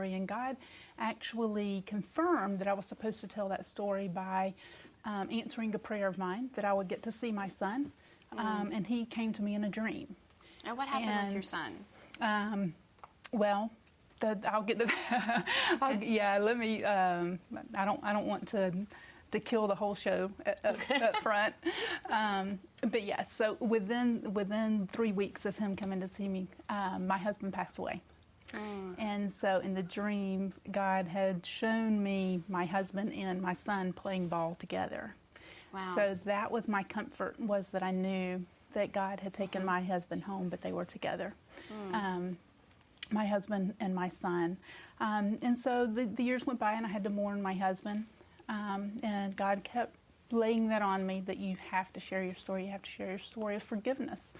story. And God actually confirmed that I was supposed to tell that story by answering a prayer of mine, that I would get to see my son. And he came to me in a dream. And what happened with your son? Well, I'll get to that. Let me. I don't want to kill the whole show up front. But yes, so within 3 weeks of him coming to see me, my husband passed away. And so in the dream, God had shown me my husband and my son playing ball together. Wow. So that was my comfort, was that I knew that God had taken my husband home, but they were together. My husband and my son. And so the years went by, and I had to mourn my husband. And God kept laying that on me, that you have to share your story. You have to share your story of forgiveness,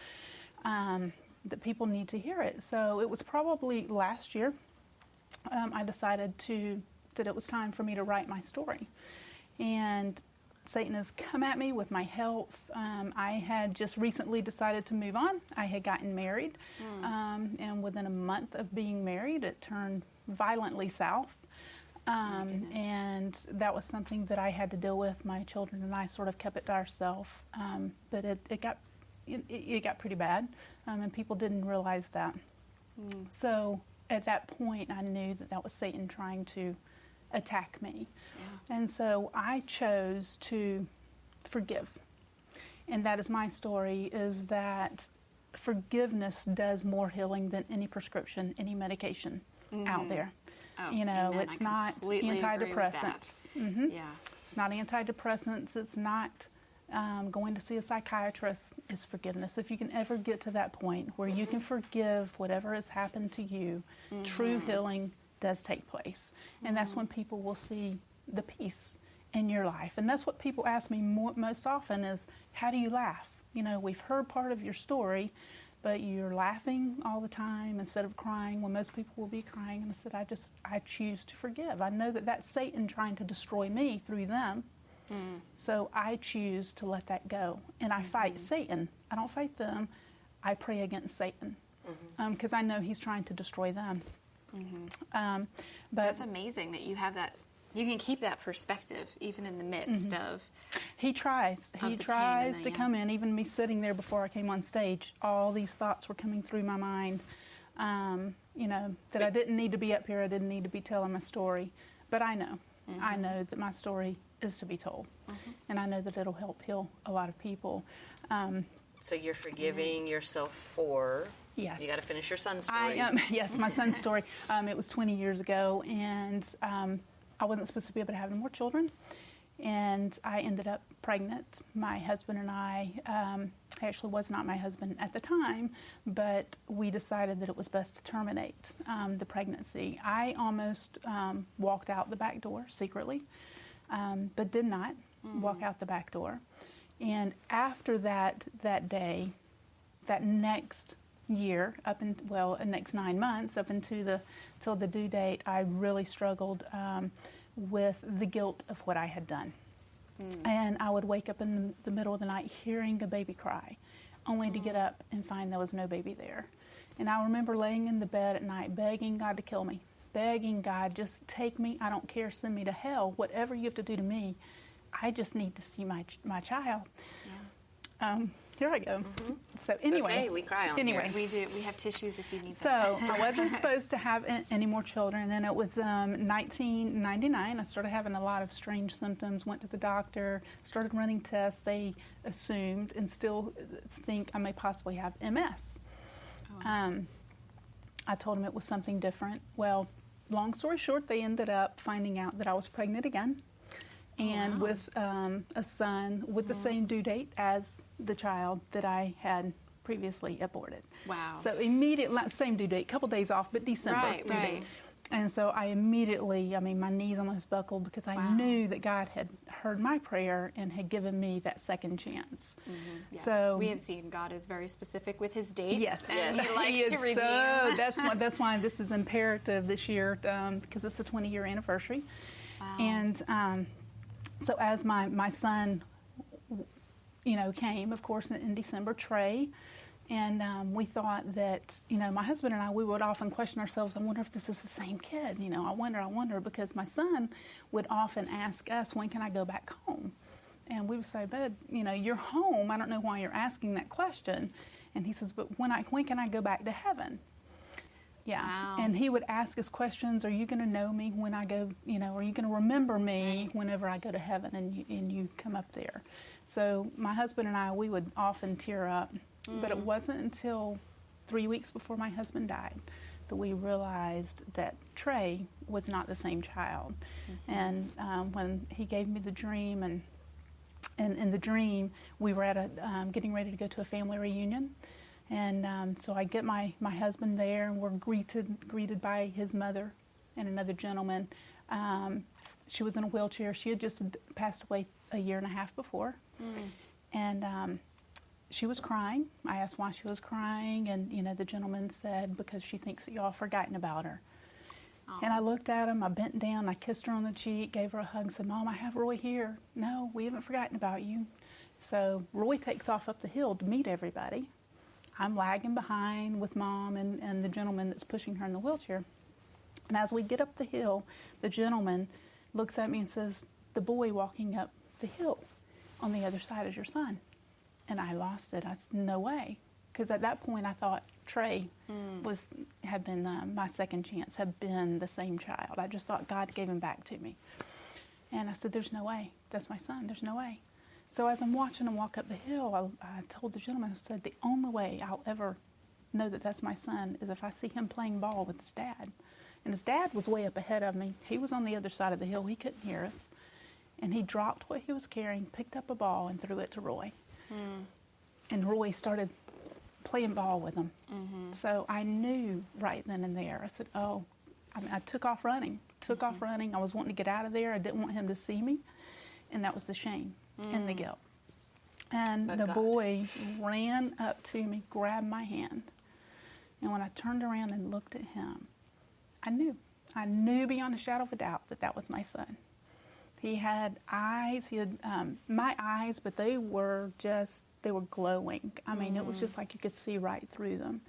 that people need to hear it. So it was probably last year I decided that it was time for me to write my story. And Satan has come at me with my health. I had just recently decided to move on. I had gotten married, and within a month of being married, it turned violently south. And that was something that I had to deal with. My children and I sort of kept it to ourselves, but it got pretty bad, and people didn't realize that. So at that point, I knew that was Satan trying to attack me. And so I chose to forgive. And that is my story, is that forgiveness does more healing than any prescription, any medication out there. Amen. It's not antidepressants. It's not antidepressants. It's not going to see a psychiatrist. It's forgiveness. If you can ever get to that point where you can forgive whatever has happened to you, true healing does take place. And that's when people will see the peace in your life. And that's what people ask me most often is, how do you laugh? We've heard part of your story, but you're laughing all the time instead of crying when most people will be crying. And I said, I choose to forgive. I know that that's Satan trying to destroy me through them. So I choose to let that go. And I fight Satan. I don't fight them. I pray against Satan, because I know he's trying to destroy them. But that's amazing that you have that. You can keep that perspective even in the midst of. He tries. He tries to come in. Even me sitting there before I came on stage, all these thoughts were coming through my mind. That I didn't need to be up here. I didn't need to be telling my story. But I know. I know that my story is to be told, and I know that it'll help heal a lot of people. So you're forgiving yourself for. Yes. You got to finish your son's story. I am. Yes, my son's story. It was 20 years ago, and I wasn't supposed to be able to have any more children, and I ended up pregnant. My husband and I actually was not my husband at the time, but we decided that it was best to terminate the pregnancy. I almost walked out the back door secretly, but did not walk out the back door. And after that day, that next year, next 9 months, up till the due date, I really struggled with the guilt of what I had done. And I would wake up in the middle of the night hearing a baby cry, only to get up and find there was no baby there. And I remember laying in the bed at night begging God to kill me, begging God, just take me, I don't care, send me to hell, whatever you have to do to me, I just need to see my child. Here I go. So anyway, it's okay. We cry on here. We do. We have tissues if you need so them. I wasn't supposed to have any more children. And then it was 1999. I started having a lot of strange symptoms. Went to the doctor. Started running tests. They assumed and still think I may possibly have MS. I told them it was something different. Well, long story short, they ended up finding out that I was pregnant again. And with a son with the same due date as the child that I had previously aborted. Wow. So immediately, same due date, couple days off, but December due date. And so I immediately, my knees almost buckled because I knew that God had heard my prayer and had given me that second chance. Yes. So we have seen God is very specific with His dates. Yes, and He likes to redeem. That's why this is imperative this year, because it's a 20-year anniversary. Wow. And so as my son, came, of course, in December, Trey, And we thought that, my husband and I, we would often question ourselves, I wonder if this is the same kid. I wonder, because my son would often ask us, when can I go back home? And we would say, bud, you're home. I don't know why you're asking that question. And he says, but when can I go back to heaven? Yeah. Wow. And he would ask us questions, are you going to know me when I go, are you going to remember me whenever I go to heaven and you come up there? So my husband and I, we would often tear up. But it wasn't until 3 weeks before my husband died that we realized that Trey was not the same child. And when he gave me the dream, and in the dream, we were at getting ready to go to a family reunion. And so I get my husband there, and we're greeted by his mother and another gentleman. She was in a wheelchair. She had just passed away a year and a half before. And she was crying. I asked why she was crying, and the gentleman said because she thinks that y'all forgotten about her. Aww. And I looked at him, I bent down, I kissed her on the cheek, gave her a hug, said, Mom, I have Roy here. No, we haven't forgotten about you. So Roy takes off up the hill to meet everybody. I'm lagging behind with Mom and the gentleman that's pushing her in the wheelchair. And as we get up the hill, the gentleman looks at me and says, the boy walking up the hill on the other side is your son. And I lost it. I said, no way. Because at that point, I thought Trey had been my second chance, had been the same child. I just thought God gave him back to me. And I said, there's no way. That's my son. There's no way. So as I'm watching him walk up the hill, I told the gentleman, I said, the only way I'll ever know that that's my son is if I see him playing ball with his dad. And his dad was way up ahead of me. He was on the other side of the hill. He couldn't hear us. And he dropped what he was carrying, picked up a ball, and threw it to Roy. And Roy started playing ball with him. So I knew right then and there. I said, I took off running. I was wanting to get out of there. I didn't want him to see me. And that was the shame and the guilt. And the boy ran up to me, grabbed my hand. And when I turned around and looked at him, I knew beyond a shadow of a doubt that that was my son. He had eyes, my eyes, but they were glowing. I mean, it was just like you could see right through them.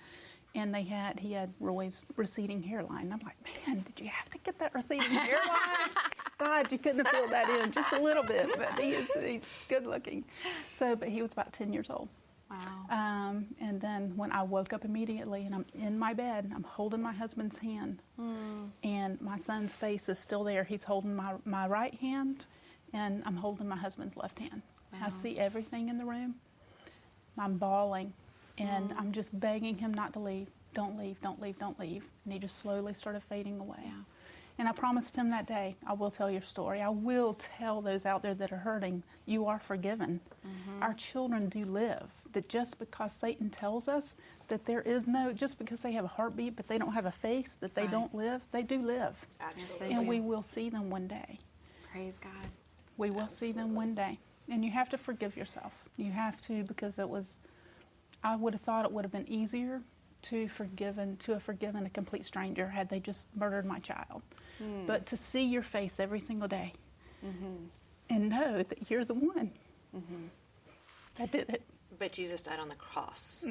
And he had Roy's receding hairline. I'm like, man, did you have to get that receding hairline? God, you couldn't have filled that in just a little bit, but he's good looking. But he was about 10 years old. Wow. And then when I woke up immediately and I'm in my bed, I'm holding my husband's hand, and my son's face is still there. He's holding my right hand, and I'm holding my husband's left hand. Wow. I see everything in the room. I'm bawling, and I'm just begging him not to leave. Don't leave, don't leave, don't leave. And he just slowly started fading away. Yeah. And I promised him that day, I will tell your story. I will tell those out there that are hurting, you are forgiven. Our children do live. That just because Satan tells us that there is just because they have a heartbeat but they don't have a face, that they don't live, they do live. Absolutely. And we will see them one day. Praise God. We will see them one day. And you have to forgive yourself. You have to, because I would have thought it would have been easier to have forgiven a complete stranger had they just murdered my child. But to see your face every single day and know that you're the one that did it. But Jesus died on the cross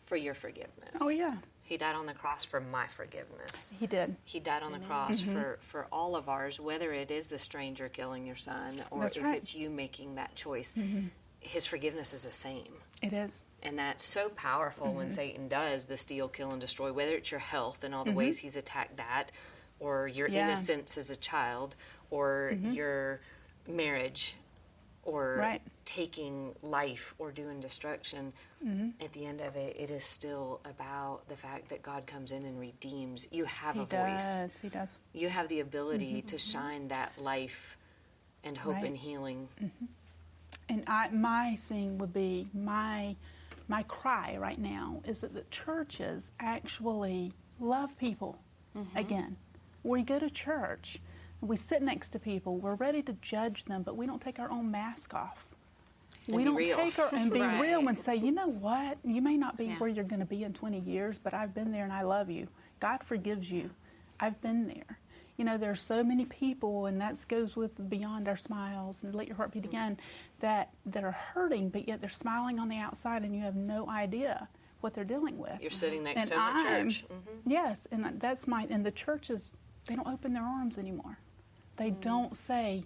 for your forgiveness. Oh, yeah. He died on the cross for my forgiveness. He did. He died on the cross for all of ours, whether it is the stranger killing your son or That's if right. it's you making that choice. His forgiveness is the same. It is. And that's so powerful when Satan does the steal, kill, and destroy, whether it's your health and all the ways he's attacked that, or your innocence as a child, or your marriage, or taking life or doing destruction. At the end of it, it is still about the fact that God comes in and redeems. You have a voice. He does. You have the ability to shine that life and hope and healing. And my thing would be, my cry right now is that the churches actually love people again. We go to church, we sit next to people, we're ready to judge them, but we don't take our own mask off. We don't take our and be real and say, you know what? You may not be where you're going to be in 20 years, but I've been there and I love you. God forgives you. I've been there. You know, there are so many people, and that goes with Beyond Our Smiles and Let Your Heart Beat Again, that are hurting, but yet they're smiling on the outside, and you have no idea what they're dealing with. You're sitting next And to them at church. Yes, and and the churches, they don't open their arms anymore. They don't say,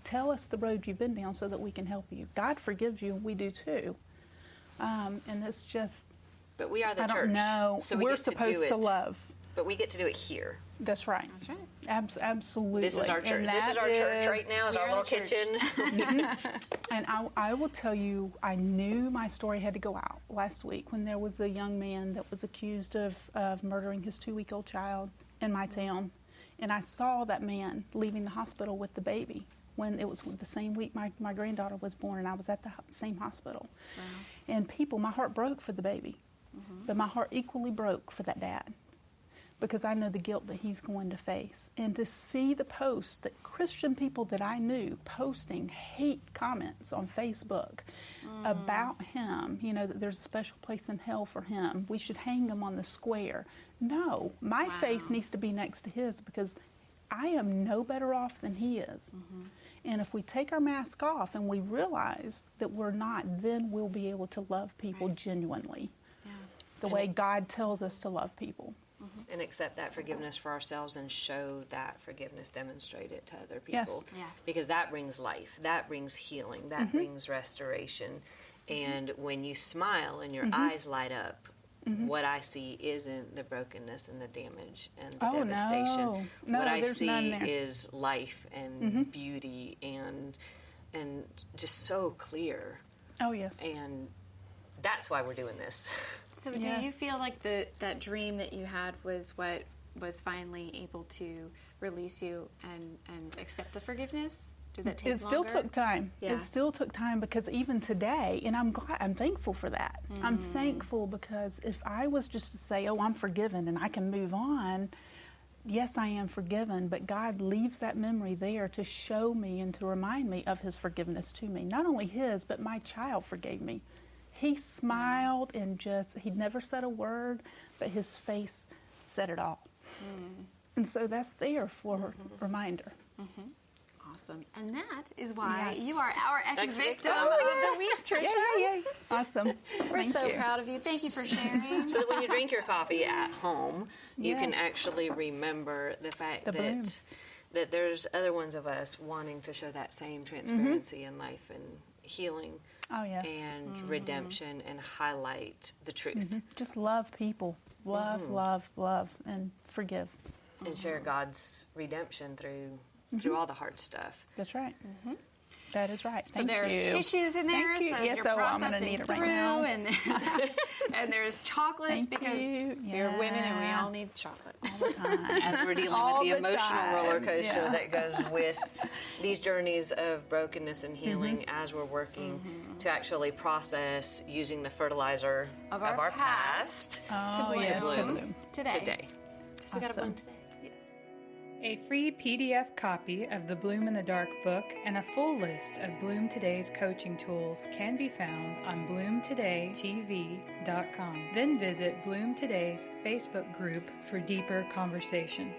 tell us the road you've been down so that we can help you. God forgives you, and we do too. And it's just, But we are the I church. don't know. So We're get to do supposed to it, love. But we get to do it here. That's right. That's right. Absolutely. This is our church. And This is our church right now. Is we our are little the church. kitchen. And I will tell you, I knew my story had to go out last week when there was a young man that was accused of murdering his 2-week-old child in my town. And I saw that man leaving the hospital with the baby when it was the same week my granddaughter was born, and I was at the same hospital. Wow. And my heart broke for the baby, but my heart equally broke for that dad, because I know the guilt that he's going to face. And to see the posts that Christian people that I knew posting hate comments on Facebook about him, that there's a special place in hell for him, we should hang him on the square. No, my face needs to be next to his, because I am no better off than he is. And if we take our mask off and we realize that we're not, then we'll be able to love people genuinely, the way God tells us to love people. And accept that forgiveness for ourselves and show that forgiveness demonstrated to other people. Yes. Because that brings life, that brings healing, that brings restoration. And when you smile and your eyes light up, what I see isn't the brokenness and the damage and the devastation. No, what I there's see none there. is life and beauty and just so clear. Oh, yes. And that's why we're doing this. So do you feel like that dream that you had was what was finally able to release you and accept the forgiveness? Did that take It still longer? took time. Yeah. It still took time, because even today, and I'm thankful for that. I'm thankful, because if I was just to say, oh, I'm forgiven and I can move on, yes, I am forgiven, but God leaves that memory there to show me and to remind me of his forgiveness to me. Not only his, but my child forgave me. He smiled and he never said a word, but his face said it all. And so that's there for a reminder. Awesome. And that is why Yes. you are our ex-victim Ex-victim. of the week, Trisha. Yay. Awesome. We're Thank so you. proud of you. Thank you for sharing. So that when you drink your coffee at home, you can Yes. actually remember the fact The bloom. that there's other ones of us wanting to show that same transparency in life and healing Oh, yes. and redemption and highlight the truth Just love people. Love, love, and forgive. and share God's redemption through all the hard stuff. That's right. That is right. So Thank there's you. tissues in there, Thank you. so Yes, you're so I'm processing gonna need it right through, now. and there's chocolates Thank because you. we're women and we Yeah. all need chocolate. All the time. As we're dealing All with the the emotional time. roller coaster Yeah. that goes with these journeys of brokenness and healing, as we're working to actually process using the fertilizer Of our past. Oh, bloom. yes, bloom. to bloom. today. So we got to bloom Awesome. today. Yes. A free PDF copy of the Bloom in the Dark book and a full list of Bloom Today's coaching tools can be found on bloomtodaytv.com. Then visit Bloom Today's Facebook group for deeper conversation.